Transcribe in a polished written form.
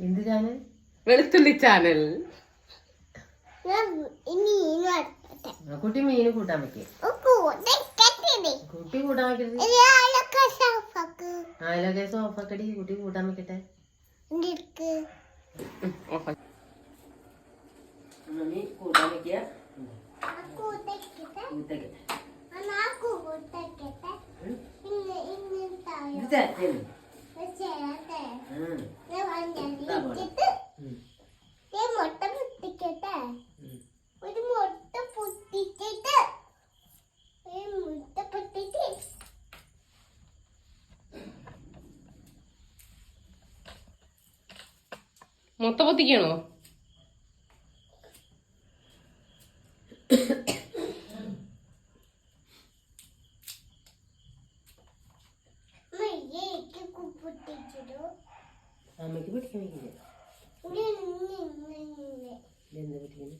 എന്ത് ചാനൽ? വെളുത്തുള്ളി ചാനൽ. കുട്ടി മീന് കൂട്ടാൻ വെക്കും. കുട്ടി കൂട്ടാൻ വെക്കരുത്. അയലൊക്കെ സോഫക്കടി കുട്ടി കൂട്ടാൻ വെക്കട്ടെ. നീ കൂട്ടാൻ വെക്കുക. മുട്ട പൊത്തിക്കണോ? അമ്മയ്ക്ക് പിടിക്കാൻ വയ്ക്കില്ല. എന്താ പിടിക്കുന്നത്?